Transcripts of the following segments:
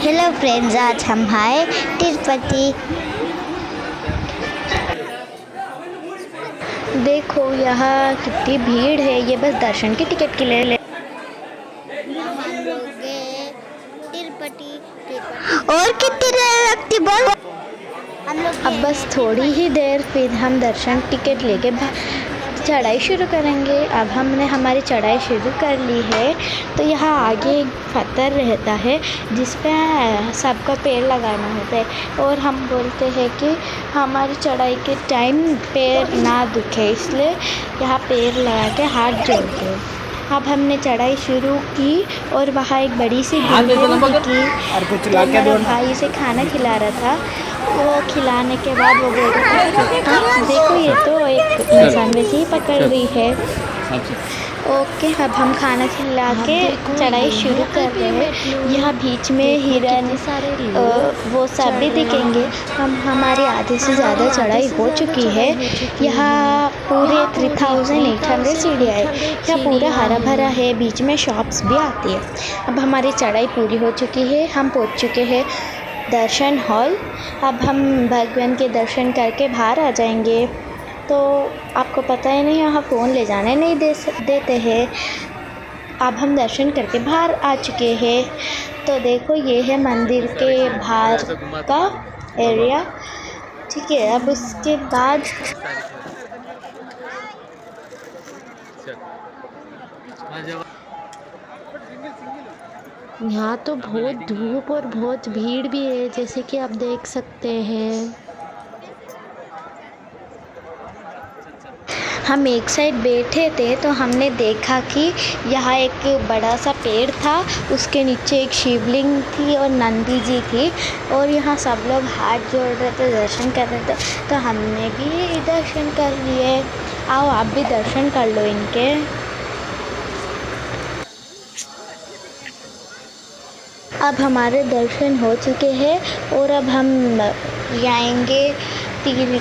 Hello friends, आज हम आए तिरुपति। देखो यहाँ कितनी भीड़ है, ये बस दर्शन की टिकट के लिए हम लोग गए तिरुपति। और कितनी देर लगती बोल? हम लोग अब बस थोड़ी ही देर, फिर हम दर्शन टिकट लेके चढ़ाई शुरू करेंगे। अब हमने हमारी चढ़ाई शुरू कर ली है। तो यहाँ आगे एक पत्थर रहता है जिस पे सबको पैर लगाना होता है, और हम बोलते हैं कि हमारी चढ़ाई के टाइम पैर ना दुखे, इसलिए यहाँ पैर लगा के हाथ जोड़ते हैं। अब हमने चढ़ाई शुरू की और वहाँ एक बड़ी सी गुफा की, तो मेरा भाई इसे खाना खिला रहा था। वो खिलाने के बाद वो बोल रहा था, देखो ये तो एक इंसान वैसे ही पकड़ रही है। ओके, अब हम खाना खिला के चढ़ाई शुरू कर रहे हैं। यहाँ बीच में हिरन वो सब भी दिखेंगे। हमारी आधे से ज़्यादा चढ़ाई हो चुकी है। यहाँ पूरे 3800 सीढ़ियाँ है। यहाँ पूरा हरा भरा है, बीच में शॉप्स भी आती है। अब हमारी चढ़ाई पूरी हो चुकी है, हम पहुँच चुके हैं दर्शन हॉल। अब हम भगवान के दर्शन करके बाहर आ जाएंगे। तो आपको पता ही नहीं, यहाँ फ़ोन ले जाने नहीं देते हैं। अब हम दर्शन करके बाहर आ चुके हैं। तो देखो ये है मंदिर के बाहर का एरिया, ठीक है। अब उसके बाद यहाँ तो बहुत धूप और बहुत भीड़ भी है, जैसे कि आप देख सकते हैं। हम एक साइड बैठे थे तो हमने देखा कि यहाँ एक बड़ा सा पेड़ था, उसके नीचे एक शिवलिंग थी और नंदी जी थी, और यहाँ सब लोग हाथ जोड़ रहे थे, दर्शन कर रहे थे। तो हमने भी दर्शन कर लिए। आओ आप भी दर्शन कर लो इनके। अब हमारे दर्शन हो चुके हैं और अब हम जाएंगे 3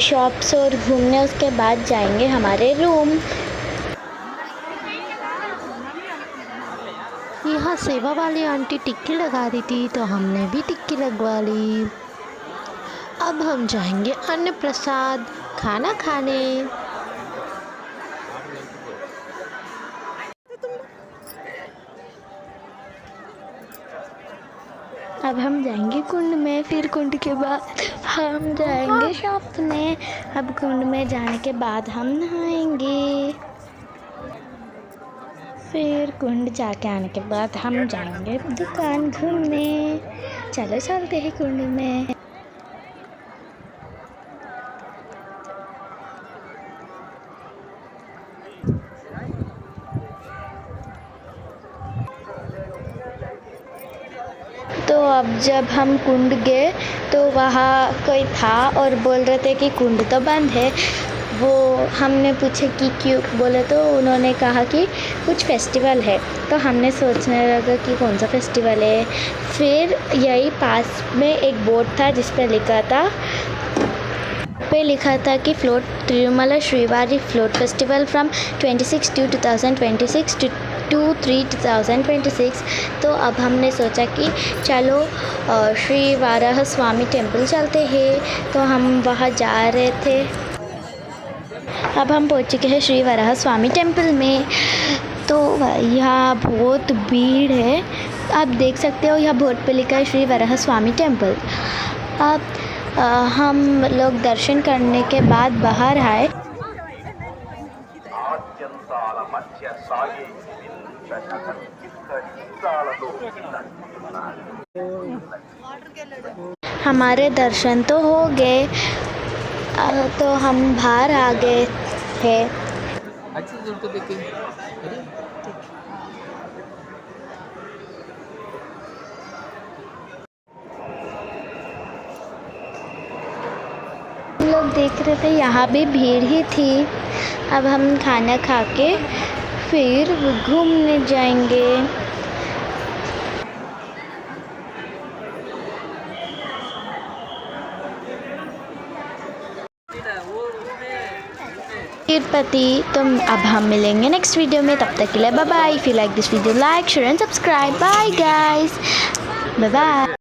शॉप्स और घूमने, उसके बाद जाएंगे हमारे रूम। यहाँ सेवा वाली आंटी टिक्की लगा रही थी, तो हमने भी टिक्की लगवा ली। अब हम जाएंगे अन्न प्रसाद खाना खाने। अब हम जाएंगे कुंड में, फिर कुंड के बाद हम जाएंगे शॉप में। अब कुंड में जाने के बाद हम नहाएंगे, फिर कुंड जाके आने के बाद हम जाएंगे दुकान घूमने। चलो चलते हैं कुंड में। तो अब जब हम कुंड गए तो वहाँ कोई था और बोल रहे थे कि कुंड तो बंद है। वो हमने पूछे कि क्यों, बोले तो उन्होंने कहा कि कुछ फेस्टिवल है। तो हमने सोचने लगा कि कौन सा फेस्टिवल है। फिर यही पास में एक बोर्ड था जिस पे लिखा था कि float Tirumala Srivari float festival from 26 to 2026 to 3/2026। तो अब हमने सोचा कि चलो श्री वाराह स्वामी टेम्पल चलते हैं। तो हम वहाँ जा रहे थे। अब हम पहुँच चुके हैं श्री वाराह स्वामी टेम्पल में। तो यहाँ बहुत भीड़ है, आप देख सकते हो। यहाँ बोर्ड पे लिखा है श्री वाराह स्वामी टेम्पल। अब हम लोग दर्शन करने के बाद बाहर आए। हमारे दर्शन तो हो गए, तो हम बाहर आ गए थे। हम लोग देख रहे थे, यहाँ भी भीड़ ही थी। अब हम खाना खा के फिर घूमने जाएंगे। तिरुपति। तो अब हम मिलेंगे नेक्स्ट वीडियो में, तब तक के लिए bye bye. If you like this video, like share and subscribe. Bye guys. Bye bye.